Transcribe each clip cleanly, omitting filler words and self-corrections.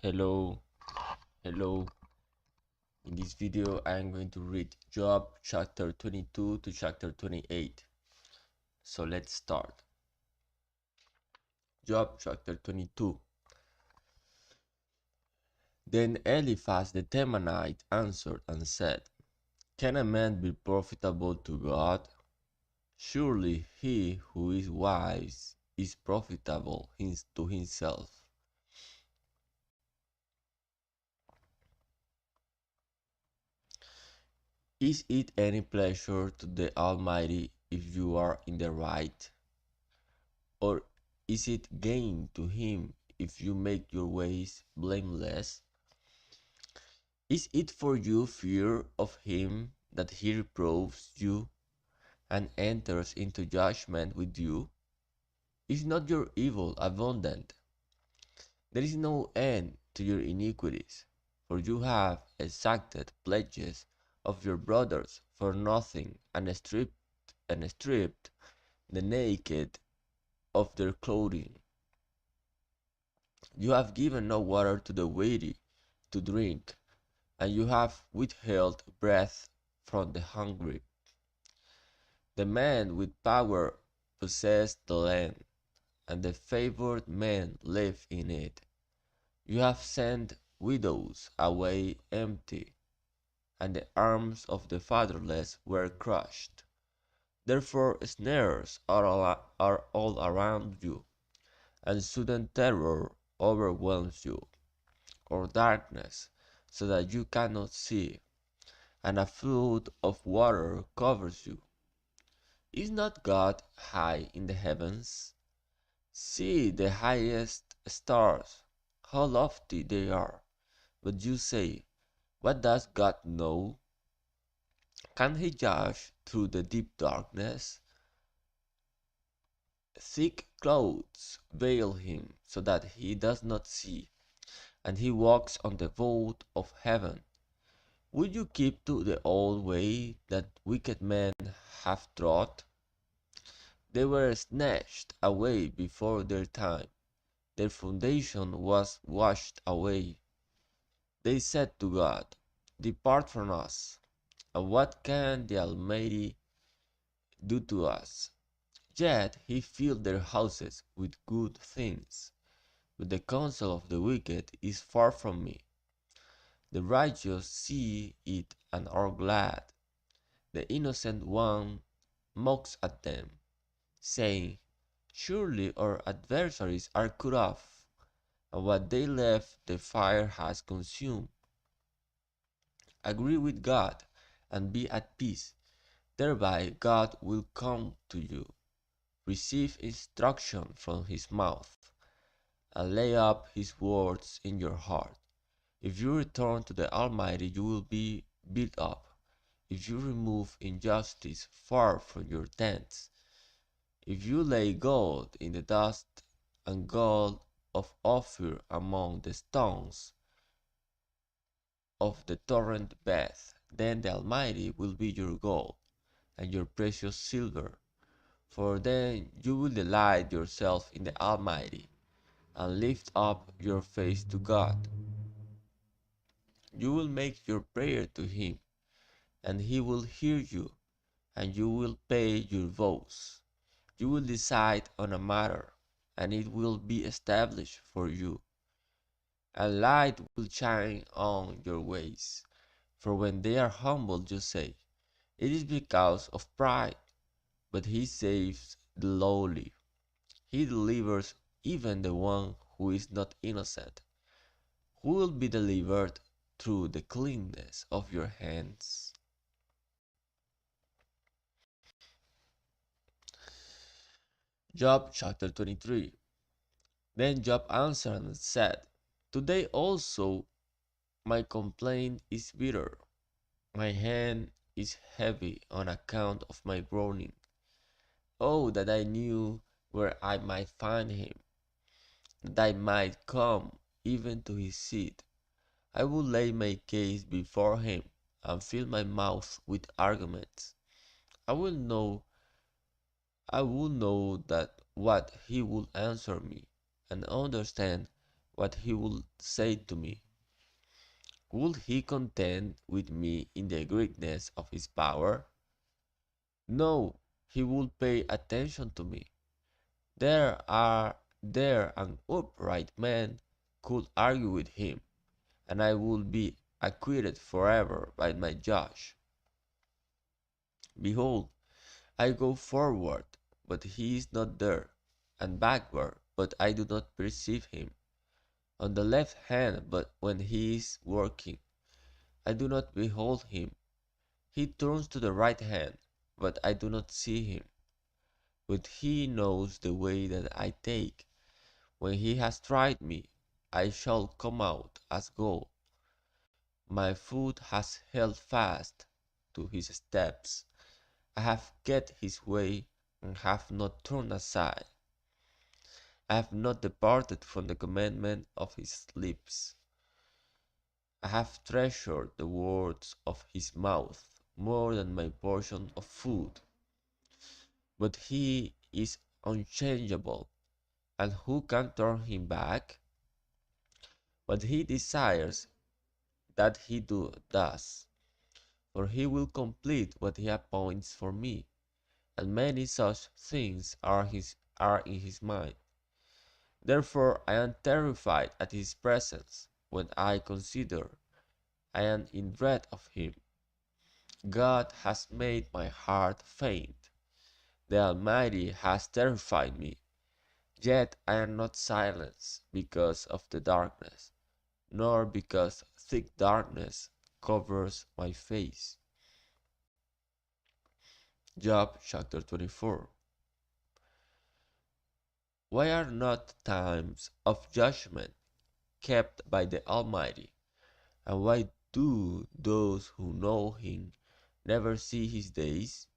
Hello, hello. In this video, I am going to read Job chapter 22 to chapter 28. So let's start. Job chapter 22. Then Eliphaz the Temanite answered and said, Can a man be profitable to God? Surely he who is wise is profitable to himself. Is it any pleasure to the Almighty if you are in the right? Or is it gain to him if you make your ways blameless? Is it for you fear of him that he reproves you and enters into judgment with you? Is not your evil abundant? There is no end to your iniquities, for you have exacted pledges of your brothers for nothing and stripped the naked of their clothing. You have given no water to the weary to drink, and you have withheld bread from the hungry. The man with power possessed the land, and the favored men live in it. You have sent widows away empty, and the arms of the fatherless were crushed. Therefore snares are all around you, and sudden terror overwhelms you, or darkness, so that you cannot see, and a flood of water covers you. Is not God high in the heavens? See the highest stars, how lofty they are. But you say, What does God know? Can he judge through the deep darkness? Thick clouds veil him so that he does not see, and he walks on the vault of heaven. Would you keep to the old way that wicked men have trod? They were snatched away before their time. Their foundation was washed away. They said to God, Depart from us. And what can the Almighty do to us? Yet he filled their houses with good things. But the counsel of the wicked is far from me. The righteous see it and are glad. The innocent one mocks at them, saying, Surely our adversaries are cut off, and what they left the fire has consumed. Agree with God and be at peace. Thereby God will come to you. Receive instruction from his mouth, and lay up his words in your heart. If you return to the Almighty, you will be built up. If you remove injustice far from your tents, if you lay gold in the dust and gold of Ophir among the stones of the torrent bed, then the Almighty will be your gold and your precious silver. For then you will delight yourself in the Almighty and lift up your face to God. You will make your prayer to Him, and He will hear you, and you will pay your vows. You will decide on a matter, and it will be established for you. A light will shine on your ways. For when they are humbled, you say, It is because of pride. But He saves the lowly. He delivers even the one who is not innocent. Who will be delivered through the cleanness of your hands? Job chapter 23. Then Job answered and said, Today also my complaint is bitter. My hand is heavy on account of my groaning. Oh, that I knew where I might find him, that I might come even to his seat. I will lay my case before him and fill my mouth with arguments. I will know I will know that what he will answer me and understand what he would say to me. Would he contend with me in the greatness of his power? No, he would pay attention to me. There an upright man could argue with him, and I would be acquitted forever by my judge. Behold, I go forward, but he is not there, and backward, but I do not perceive him. On the left hand, but when he is working, I do not behold him. He turns to the right hand, but I do not see him. But he knows the way that I take. When he has tried me, I shall come out as gold. My foot has held fast to his steps. I have kept his way and have not turned aside. I have not departed from the commandment of his lips. I have treasured the words of his mouth more than my portion of food. But he is unchangeable, and who can turn him back? What he desires, that he does, for he will complete what he appoints for me, and many such things are in his mind. Therefore I am terrified at his presence. When I consider, I am in dread of him. God has made my heart faint. The Almighty has terrified me. Yet I am not silenced because of the darkness, nor because thick darkness covers my face. Job chapter 24. Why are not times of judgment kept by the Almighty? And why do those who know him never see his days?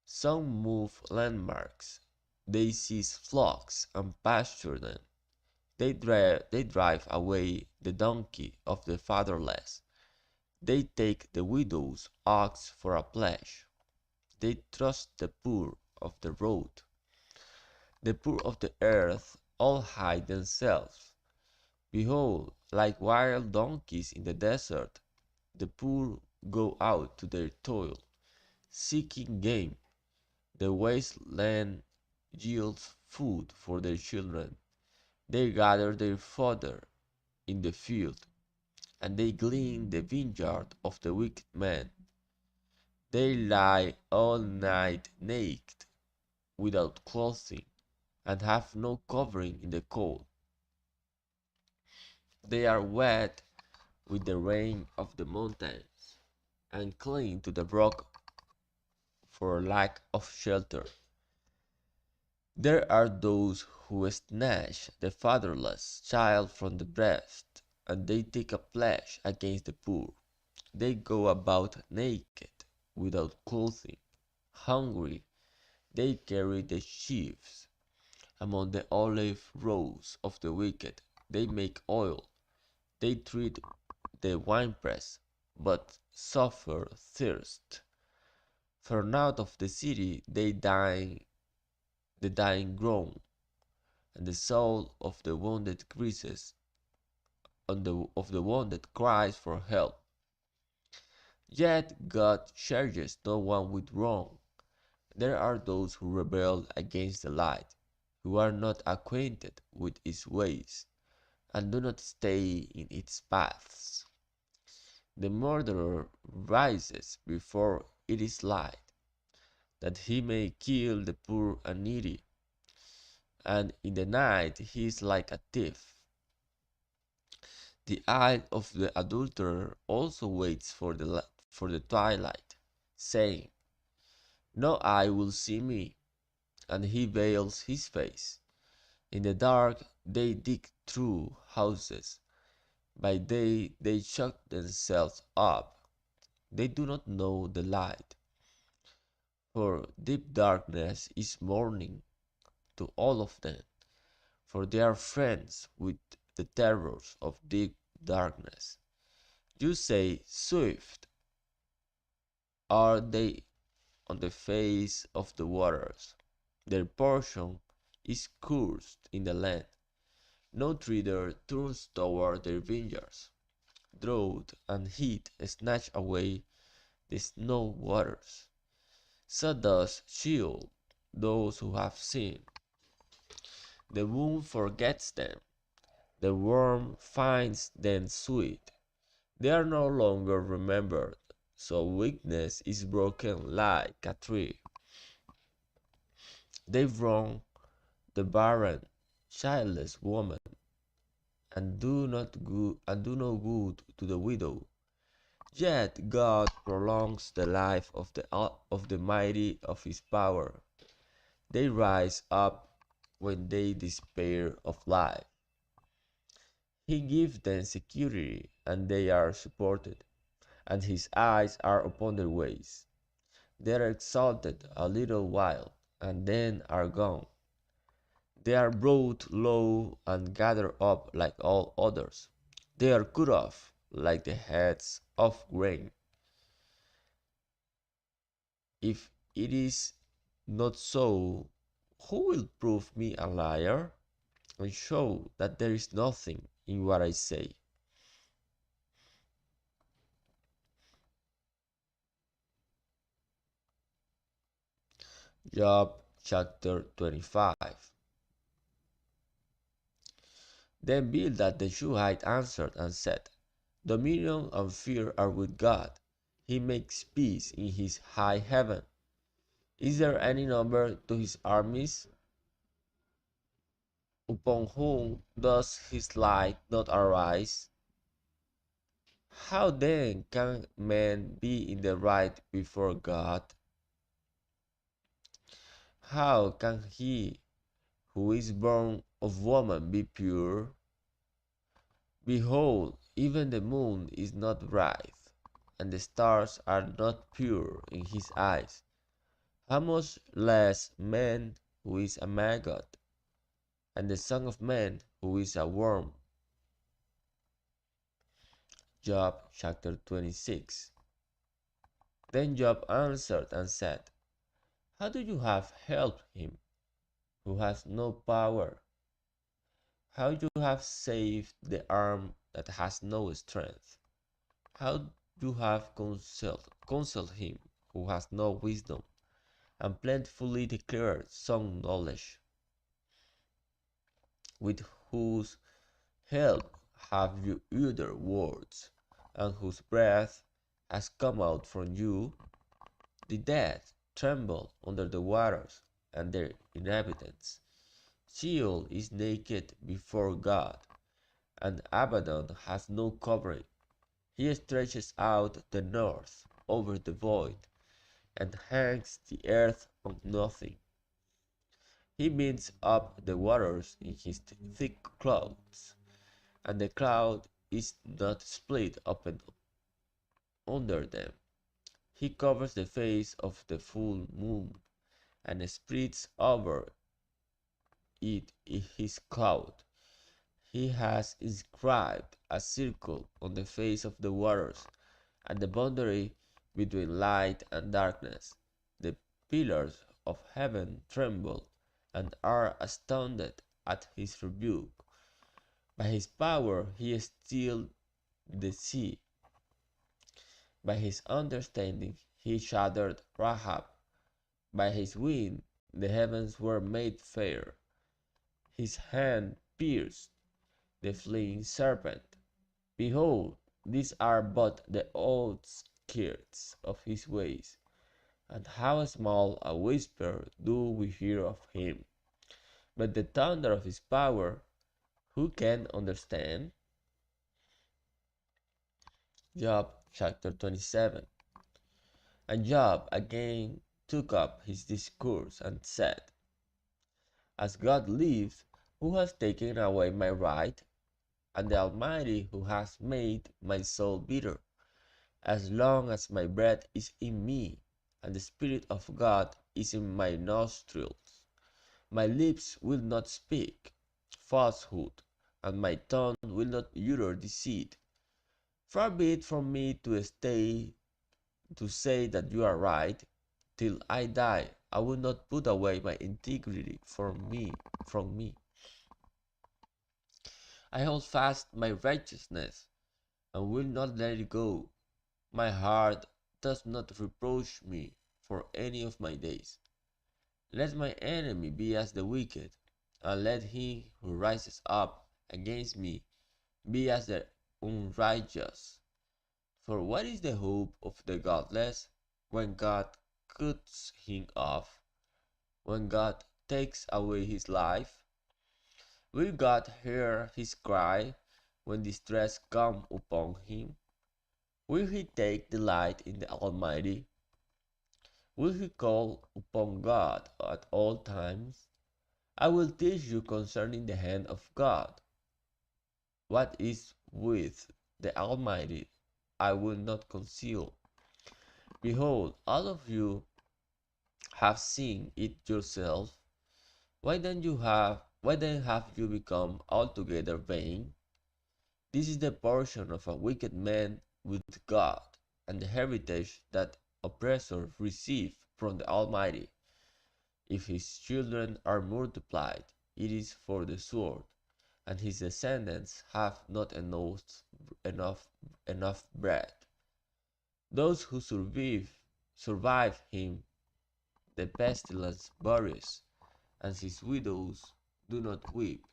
Some move landmarks, they seize flocks and pasture them. They drive away the donkey of the fatherless. They take the widow's ox for a pledge. They thrust the poor of the road. The poor of the earth all hide themselves. Behold, like wild donkeys in the desert, the poor go out to their toil, seeking game. The wasteland yields food for their children. They gather their fodder in the field, and they glean the vineyard of the wicked man. They lie all night naked, without clothing, and have no covering in the cold. They are wet with the rain of the mountains, and cling to the rock for lack of shelter. There are those who snatch the fatherless child from the breast, and they take a pledge against the poor. They go about naked, without clothing, hungry. They carry the sheaves. Among the olive rows of the wicked, they make oil. They treat the winepress, but suffer thirst. Thrown out of the city, the dying groan, and the soul of the wounded creases of the one that cries for help. Yet God charges no one with wrong. There are those who rebel against the light, who are not acquainted with its ways, and do not stay in its paths. The murderer rises before it is light, that he may kill the poor and needy, and in the night he is like a thief. The eye of the adulterer also waits for the twilight, saying, no eye will see me, and he veils his face. In the dark they dig through houses. By day they shut themselves up. They do not know the light. For deep darkness is morning to all of them, for they are friends with the terrors of deep darkness. You say, swift are they on the face of the waters. Their portion is cursed in the land. No trader turns toward their vineyards. Drought and heat snatch away the snow waters. So does Sheol those who have sinned. The womb forgets them. The worm finds them sweet. They are no longer remembered. So weakness is broken like a tree. They wrong the barren, childless woman, and do no good to the widow. Yet God prolongs the life of the mighty of his power. They rise up when they despair of life. He gives them security, and they are supported, and his eyes are upon their ways. They are exalted a little while, and then are gone. They are brought low and gathered up like all others. They are cut off like the heads of grain. If it is not so, who will prove me a liar and show that there is nothing in what I say? Job chapter 25. Then Bildad the Shuhite answered and said, Dominion and fear are with God. He makes peace in his high heaven. Is there any number to his armies? Upon whom does his light not arise? How then can man be in the right before God? How can he who is born of woman be pure? Behold, even the moon is not right, and the stars are not pure in his eyes. How much less man who is a maggot, and the Son of Man who is a worm? Job chapter 26. Then Job answered and said, How do you have helped him who has no power? How you have saved the arm that has no strength? How you have counseled him who has no wisdom, and plentifully declared some knowledge? With whose help have you uttered words, and whose breath has come out from you? The dead tremble under the waters, and their inhabitants. Sheol is naked before God, and Abaddon has no covering. He stretches out the north over the void, and hangs the earth on nothing. He binds up the waters in his thick clouds, and the cloud is not split open under them. He covers the face of the full moon, and spreads over it his cloud. He has inscribed a circle on the face of the waters, and the boundary between light and darkness. The pillars of heaven tremble, and are astounded at his rebuke. By his power he stilled the sea. By his understanding he shattered Rahab. By his wind the heavens were made fair. His hand pierced the fleeing serpent. Behold, these are but the outskirts of his ways, and how small a whisper do we hear of him. But the thunder of his power, who can understand? Job chapter 27. And Job again took up his discourse and said, As God lives, who has taken away my right, and the Almighty who has made my soul bitter, as long as my breath is in me, and the Spirit of God is in my nostrils, my lips will not speak falsehood, and my tongue will not utter deceit. Far be it from me to say that you are right. Till I die, I will not put away my integrity from me. I hold fast my righteousness, and will not let it go. My heart does not reproach me for any of my days. Let my enemy be as the wicked, and let he who rises up against me be as the unrighteous. For what is the hope of the godless when God cuts him off, when God takes away his life? Will God hear his cry when distress comes upon him? Will he take delight in the Almighty? Will he call upon God at all times? I will teach you concerning the hand of God. What is with the Almighty I will not conceal. Behold, all of you have seen it yourself. Why then have you become altogether vain? This is the portion of a wicked man with God, and the heritage that oppressors receive from the Almighty. If his children are multiplied, it is for the sword, and his descendants have not enough, enough bread. Those who survive him, the pestilence buries, and his widows do not weep.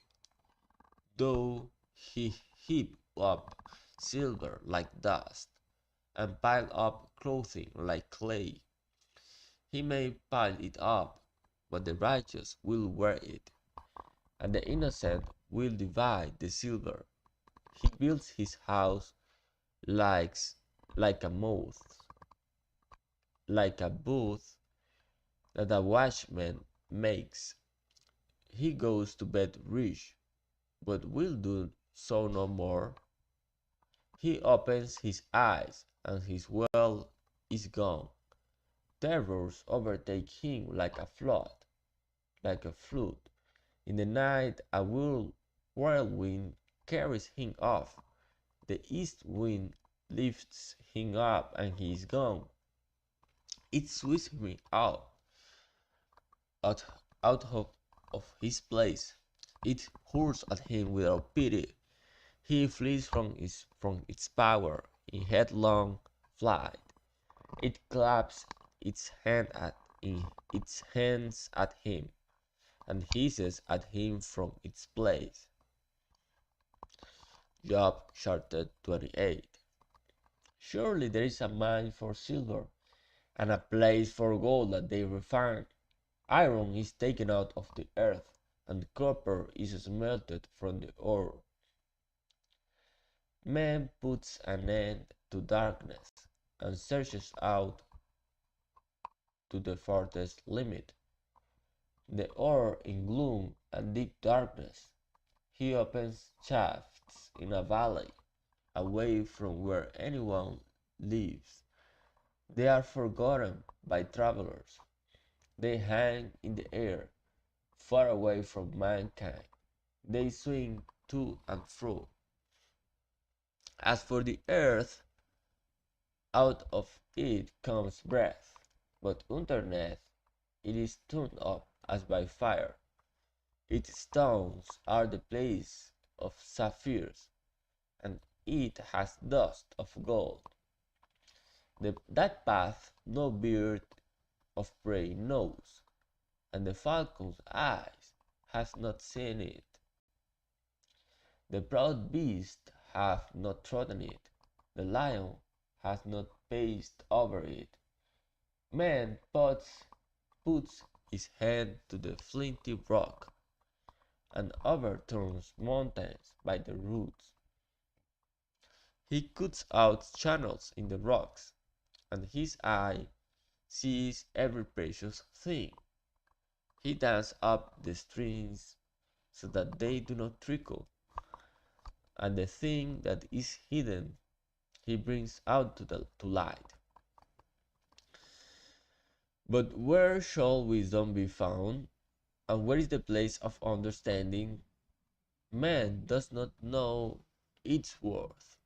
Though he heap up silver like dust, and pile up clothing like clay, he may pile it up, but the righteous will wear it, and the innocent will divide the silver. He builds his house like, like a moth, like a booth that a watchman makes. He goes to bed rich, but will do so no more. He opens his eyes, and his wealth is gone. Terrors overtake him like a flood, like a flood. In the night a whirlwind carries him off. The east wind lifts him up, and he is gone. It sweeps him out, out of his place. It hurls at him without pity. He flees from its power in headlong flight. It claps its hands at him, and hisses at him from its place. Job chapter 28. Surely there is a mine for silver, and a place for gold that they refine. Iron is taken out of the earth, and copper is smelted from the ore. Man puts an end to darkness, and searches out to the farthest limit. The ore in gloom and deep darkness. He opens shafts in a valley, away from where anyone lives. They are forgotten by travelers. They hang in the air, far away from mankind. They swing to and fro. As for the earth, out of it comes breath, but underneath it is turned up as by fire. Its stones are the place of sapphires, and it has dust of gold. That path no bird of prey knows, and the falcon's eyes has not seen it. The proud beast hath not trodden it, the lion hath not paced over it. Man puts his hand to the flinty rock, and overturns mountains by the roots. He cuts out channels in the rocks, and his eye sees every precious thing. He dams up the streams so that they do not trickle, and the thing that is hidden he brings out to light. But where shall wisdom be found, and where is the place of understanding? Man does not know its worth,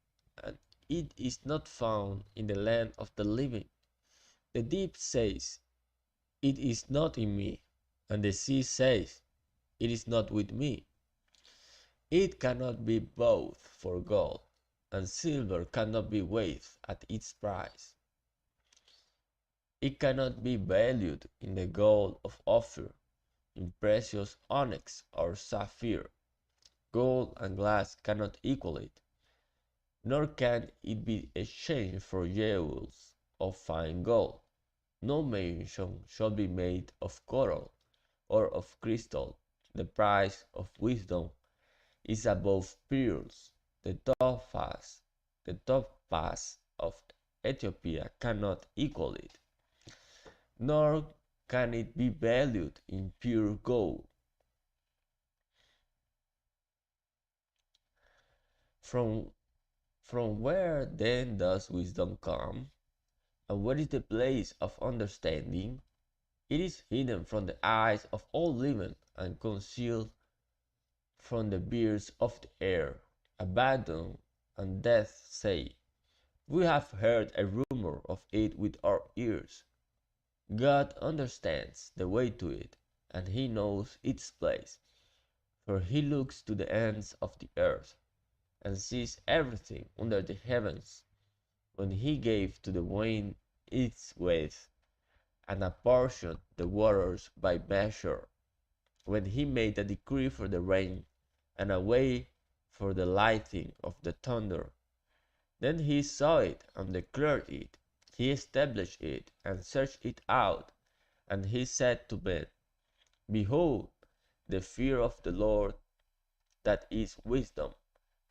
and it is not found in the land of the living. The deep says, "It is not in me," and the sea says, "It is not with me." It cannot be bought for gold, and silver cannot be weighed at its price. It cannot be valued in the gold of Ophir, in precious onyx or sapphire. Gold and glass cannot equal it, nor can it be exchanged for jewels of fine gold. No mention shall be made of coral or of crystal. The price of wisdom is above pearls. The topaz of Ethiopia cannot equal it, nor can it be valued in pure gold. From, from where then does wisdom come? And where is the place of understanding? It is hidden from the eyes of all living and concealed from the birds of the air. Abaddon and death say, we have heard a rumor of it with our ears. God understands the way to it, and he knows its place, for he looks to the ends of the earth, and sees everything under the heavens. When he gave to the wind its width, and apportioned the waters by measure, when he made a decree for the rain, and a way for the lightning of the thunder, then he saw it and declared it. He established it and searched it out. And he said to men, behold, the fear of the Lord, that is wisdom,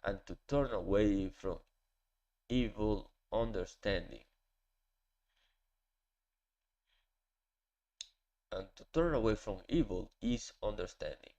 and to turn away from evil understanding. And to turn away from evil is understanding.